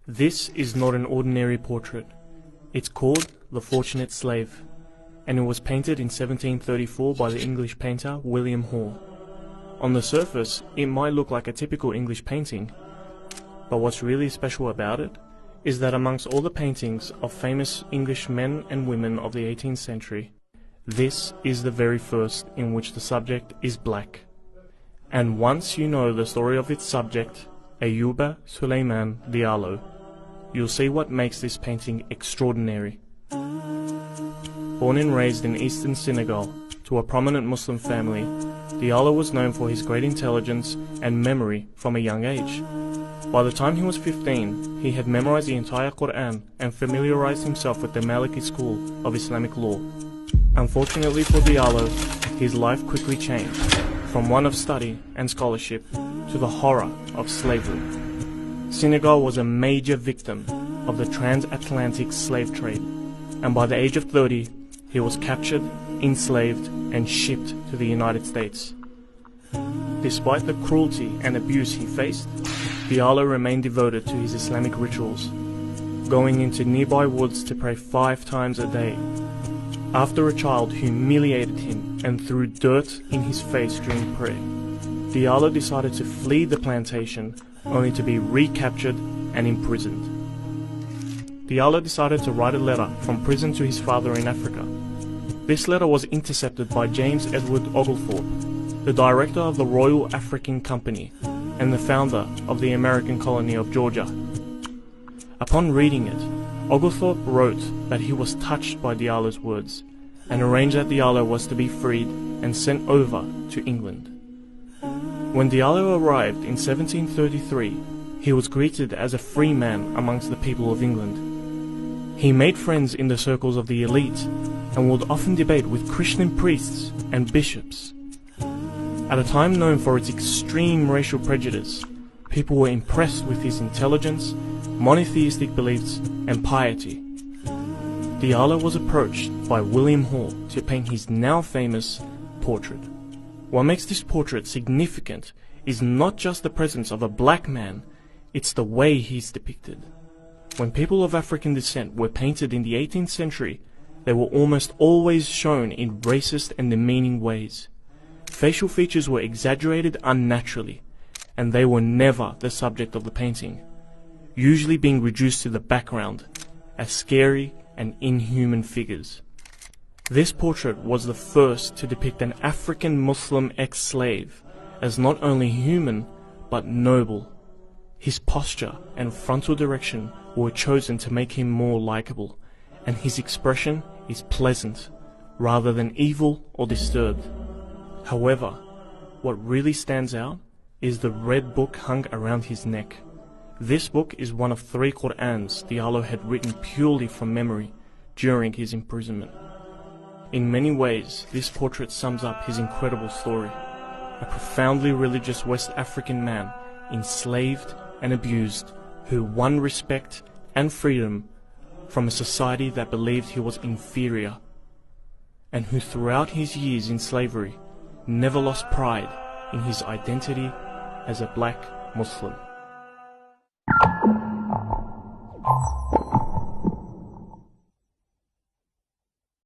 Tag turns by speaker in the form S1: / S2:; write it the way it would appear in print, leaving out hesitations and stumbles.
S1: This is not an ordinary portrait. It's called The Fortunate Slave, and it was painted in 1734 by the English painter William. On the surface, it might look like a typical English painting, but what's really special about it is that amongst all the paintings of famous English men and women of the 18th century, this is the very first in which the subject is black. And once you know the story of its subject, Eyoba Suleiman Diallo, you'll see what makes this painting extraordinary. Born and raised in eastern Senegal to a prominent Muslim family, Diallo was known for his great intelligence and memory from a young age. By the time he was 15, he had memorized the entire Qur'an and familiarized himself with the Maliki school of Islamic law. Unfortunately for Diallo, his life quickly changed, from one of study and scholarship to the horror of slavery. Senegal was a major victim of the transatlantic slave trade, and by the age of 30, he was captured, enslaved, and shipped to the United States. Despite the cruelty and abuse he faced, Diallo remained devoted to his Islamic rituals, going into nearby woods to pray 5 times a day. After a child humiliated him and threw dirt in his face during prayer, Diallo decided to flee the plantation only to be recaptured and imprisoned. Diallo decided to write a letter from prison to his father in Africa. This letter was intercepted by James Edward Oglethorpe, the director of the Royal African Company and the founder of the American colony of Georgia. Upon reading it, Oglethorpe wrote that he was touched by Diallo's words and arranged that Diallo was to be freed and sent over to England. When Diallo arrived in 1733, he was greeted as a free man amongst the people of England. He made friends in the circles of the elite and would often debate with Christian priests and bishops. At a time known for its extreme racial prejudice, people were impressed with his intelligence, monotheistic beliefs, and piety. Diallo was approached by William to paint his now famous portrait. What makes this portrait significant is not just the presence of a black man, it's the way he's depicted. When people of African descent were painted in the 18th century, they were almost always shown in racist and demeaning ways. Facial features were exaggerated unnaturally, and they were never the subject of the painting, usually being reduced to the background as scary and inhuman figures. This portrait was the first to depict an African Muslim ex-slave as not only human but noble. His posture and frontal direction were chosen to make him more likable, and his expression is pleasant rather than evil or disturbed. However, what really stands out is the red book hung around his neck. This book is one of 3 Qur'ans Diallo had written purely from memory during his imprisonment. In many ways, this portrait sums up his incredible story. A profoundly religious West African man, enslaved and abused, who won respect and freedom from a society that believed he was inferior, and who throughout his years in slavery never lost pride in his identity as a black Muslim.